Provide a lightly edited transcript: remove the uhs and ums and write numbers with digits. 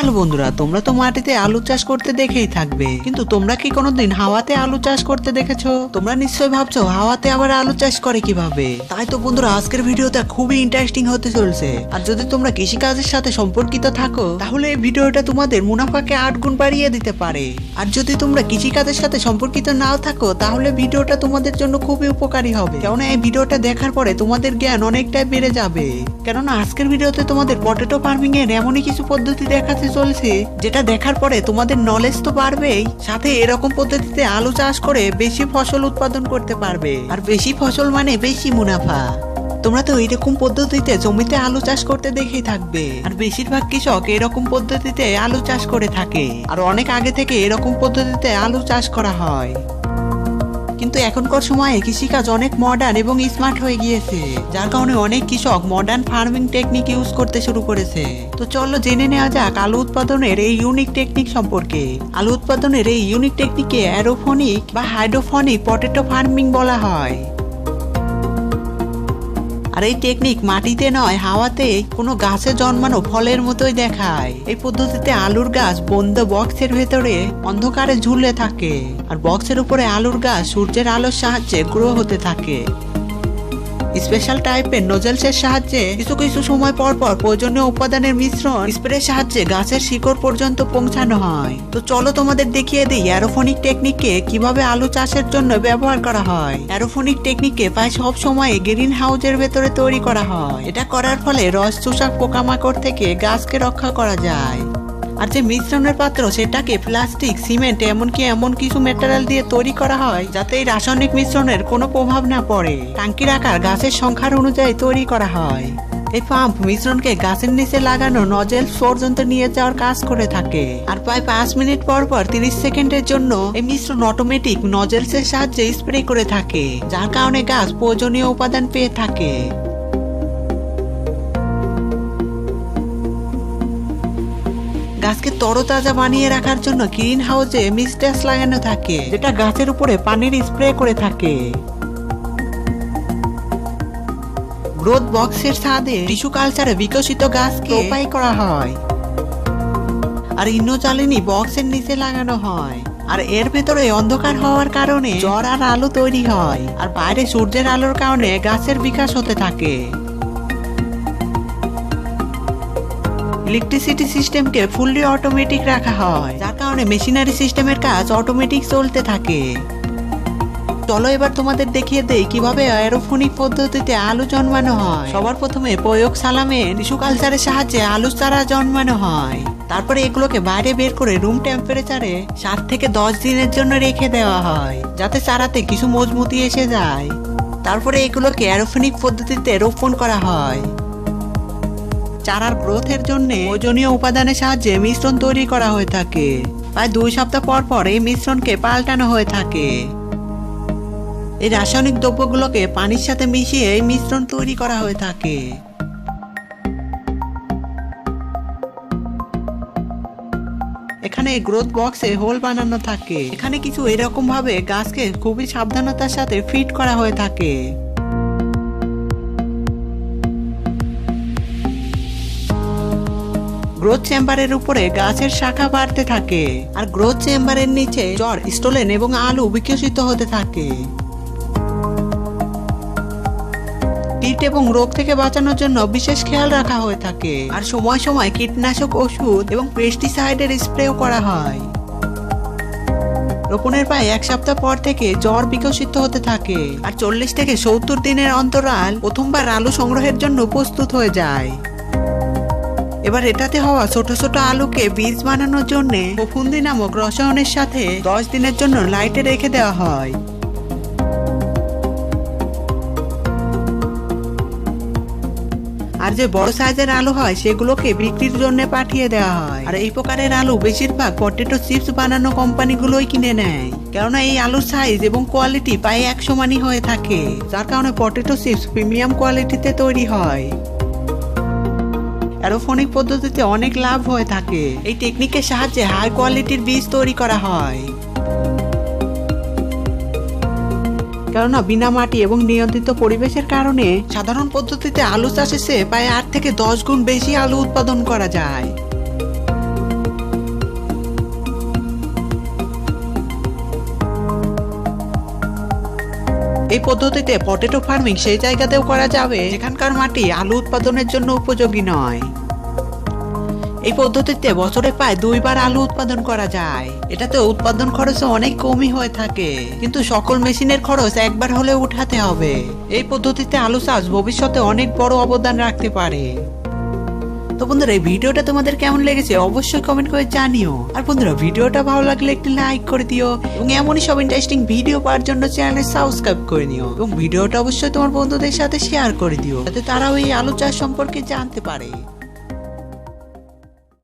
Hello বন্ধুরা, তোমরা তো মাটিতে আলু চাষ করতে দেখেই থাকবে, কিন্তু তোমরা কি কোনোদিন হাওয়াতে আলু চাষ করতে দেখেছো? তোমরা নিশ্চয়ই ভাবছো হাওয়াতে আবার আলু চাষ করে কিভাবে। তাই তো বন্ধুরা, আজকের ভিডিওটা খুবই ইন্টারেস্টিং হতে চলছে। আর যদি তোমরা কৃষিকাজের সাথে সম্পর্কিত থাকো, তাহলে এই ভিডিওটা তোমাদের মুনাফাকে 8 গুণ বাড়িয়ে দিতে পারে। আর যদি তোমরা কৃষিকাজের সাথে সম্পর্কিত নাও থাকো, তাহলে ভিডিওটা তোমাদের জন্য খুবই উপকারী হবে। কেননা এই ভিডিওটা দেখার পরে তোমাদের জ্ঞান অনেকটাই বেড়ে যাবে। কেননা আজকের ভিডিওতে তোমাদের পটেটো ফার্মিং এর এমনই কিছু পদ্ধতি দেখাতে চলছে, যেটা দেখার পরে তোমাদের নলেজ তো বাড়বেই, সাথে এরকম পদ্ধতিতে আলু চাষ করে বেশি ফসল উৎপাদন করতে পারবে। আর বেশি ফসল মানে বেশি মুনাফা। তোমরা তো এইরকম পদ্ধতিতে জমিতে আলু চাষ করতে দেখেই থাকবে। আর বেশিরভাগ কৃষক এরকম পদ্ধতিতে আলু চাষ করে থাকে। আর অনেক আগে থেকে এরকম পদ্ধতিতে আলু চাষ করা হয়। কিন্তু এখনকার সময়ে কৃষিকাজ অনেক মডার্ন এবং স্মার্ট হয়ে গিয়েছে, যার কারণে অনেক কৃষক মডার্ন ফার্মিং টেকনিক ইউজ করতে শুরু করেছে। তো চলো জেনে নেওয়া যাক আলু উৎপাদনের এই ইউনিক টেকনিক সম্পর্কে। আলু উৎপাদনের এই ইউনিক টেকনিককে অ্যারোফোনিক বা হাইড্রোফোনিক পটেটো ফার্মিং বলা হয়। আর এই টেকনিক মাটিতে নয়, হাওয়াতে কোনো গাছে জন্মানো ফলের মতোই দেখায়। এই পদ্ধতিতে আলুর গাছ বন্ধ বক্সের ভেতরে অন্ধকারে ঝুলে থাকে, আর বক্সের উপরে আলুর গাছ সূর্যের আলোর সাহায্যে গ্রো হতে থাকে। স্পেশাল টাইপের নোজেলসের সাহায্যে কিছু কিছু সময় পর পর প্রয়োজনীয় উপাদানের মিশ্রণ স্প্রের সাহায্যে গাছের শিকড় পর্যন্ত পৌঁছানো হয়। তো চলো তোমাদের দেখিয়ে দিই অ্যারোফোনিক টেকনিককে কিভাবে আলু চাষের জন্য ব্যবহার করা হয়। অ্যারোফোনিক টেকনিককে প্রায় সব সময় গ্রিন হাউসের ভেতরে তৈরি করা হয়। এটা করার ফলে রস চোষক পোকামাকড় থেকে গাছকে রক্ষা করা যায়। আর যে মিশ্রণের পাত্র, সেটাকে প্লাস্টিক, সিমেন্ট এমনকি এমন কিছু মেটেরিয়াল দিয়ে তৈরি করা হয় যাতে এই রাসায়নিক মিশ্রণের কোনো প্রভাব না পড়ে। ট্যাঙ্কির আকার গাছের সংখ্যার অনুযায়ী তৈরি করা হয়। এই পাম্প মিশ্রণকে গাছের নিচে লাগানো নজেল পর্যন্ত নিয়ে যাওয়ার কাজ করে থাকে। আর প্রায় 5 মিনিট পর পর 30 সেকেন্ডের জন্য এই মিশ্রণ অটোমেটিক নজেলসের সাহায্যে স্প্রে করে থাকে, যার কারণে গাছ প্রয়োজনীয় উপাদান পেয়ে থাকে। গাছকে তরতাজা বানিয়ে রাখার জন্য গ্রিন হাউসে মিস্টাস লাগানো থাকে, যেটা গাছের উপরে পানির স্প্রে করে থাকে। গ্রোথ বক্সের ছাদে টিস্যু কালচারে বিকশিত গাছকে রোপাই করা হয়। আর ইন্দ্রজালিনী বক্সের নিচে লাগানো হয়। আর এর ভেতরে অন্ধকার হওয়ার কারণে জ্বর আর আলো তৈরি হয়। আর বাইরে সূর্যের আলোর কারণে গাছের বিকাশ হতে থাকে। ইলেকট্রিসিটি সিস্টেমকে ফুললি অটোমেটিক রাখা হয়, যার কারণে মেশিনারি সিস্টেমের কাজ অটোমেটিক চলতে থাকে। চলো এবার তোমাদের দেখিয়ে দেই কিভাবে অ্যারোফোনিক পদ্ধতিতে আলু জন্মানো হয়। সবার প্রথমে প্রয়োগশালামে টিস্যু কালচারের সাহায্যে আলু চারা জন্মানো হয়। তারপরে এগুলোকে বাইরে বের করে রুম টেম্পারেচারে 7 থেকে 10 দিনের জন্য রেখে দেওয়া হয়, যাতে চারাতে কিছু মজবুতি এসে যায়। তারপরে এগুলোকে অ্যারোফোনিক পদ্ধতিতে রোপণ করা হয়। চারার গ্রোথের জন্য প্রয়োজনীয় উপাদানের সাহায্যে মিশ্রণ তৈরি করা হয়ে থাকে। প্রায় 2 সপ্তাহ পর পর এই মিশ্রণকে পাল্টানো হয়ে থাকে। এই রাসায়নিক দ্রব্যগুলোকে পানির সাথে মিশিয়ে এই মিশ্রণ তৈরি করা হয়ে থাকে। এখানে গ্রোথ বক্সে হোল বানানো থাকে। এখানে কিছু এরকম ভাবে গাছকে খুবই সাবধানতার সাথে ফিট করা হয়ে থাকে। গ্রোথ চেম্বারের উপরে গাছের শাখা বাড়তে থাকে। আর গ্রোথ চেম্বারের নিচে জর, স্টোলেন এবং আলু বিকশিত হতে থাকে। কীট এবং রোগ থেকে বাঁচানোর জন্য বিশেষ খেয়াল রাখা হয়ে থাকে। আর সময় সময় কীটনাশক ওষুধ এবং পেস্টিসাইডের স্প্রেও করা হয়। রোপণের প্রায় 1 সপ্তাহ পর থেকে জ্বর বিকশিত হতে থাকে। আর 40 থেকে 70 দিনের অন্তরাল প্রথমবার আলু সংগ্রহের জন্য প্রস্তুত হয়ে যায়। এবার এটাতে হওয়া ছোট ছোট আলুকে বীজ বানানোর জন্য ফফুন্দি নামক রসায়নের সাথে 10 দিনের জন্য লাইটে রেখে দেওয়া হয়। আর যে বড় সাইজের আলু হয়, সেগুলোকে বিক্রির জন্য পাঠিয়ে দেওয়া হয়। আর এই প্রকারের আলু বেশিরভাগ পটেটো চিপস বানানো কোম্পানিগুলোই কিনে নেয়, কেননা এই আলুর সাইজ এবং কোয়ালিটি প্রায় এক সমানই হয়ে থাকে, যার কারণে পটেটো চিপস প্রিমিয়াম কোয়ালিটিতে তৈরি হয়। অ্যারোফোনিক পদ্ধতিতে অনেক লাভ হয়ে থাকে। এই টেকনিকের সাহায্যে হাই কোয়ালিটির বীজ তৈরি করা হয়। কেননা বিনা মাটি এবং নিয়ন্ত্রিত পরিবেশের কারণে সাধারণ পদ্ধতিতে আলু চাষে প্রায় 8 থেকে 10 গুণ বেশি আলু উৎপাদন করা যায়। এই পদ্ধতিতে পটেটো ফার্মিং সেই জায়গাতেও করা যাবে যেখানকার মাটি আলু উৎপাদনের জন্য উপযোগী নয়। এই পদ্ধতিতে বছরে প্রায় 2 বার আলু উৎপাদন করা যায়। এটাতে উৎপাদন খরচ অনেক কমই হয়ে থাকে, কিন্তু সকল মেশিনের খরচ একবার হলেও উঠাতে হবে। এই পদ্ধতিতে আলু চাষ ভবিষ্যতে অনেক বড় অবদান রাখতে পারে। তো বন্ধুরা, এই ভিডিওটা তোমাদের কেমন লেগেছে অবশ্যই কমেন্ট করে জানিও। আর বন্ধুরা, ভিডিওটা ভালো লাগলে একটি লাইক করে দিও এবং এমনই সব ইন্টারেস্টিং ভিডিও পাওয়ার জন্য চ্যানেলে সাবস্ক্রাইব করে নিও এবং ভিডিওটা অবশ্যই তোমার বন্ধুদের সাথে শেয়ার করে দিও যাতে তারাও এই আলু চাষ সম্পর্কে জানতে পারে।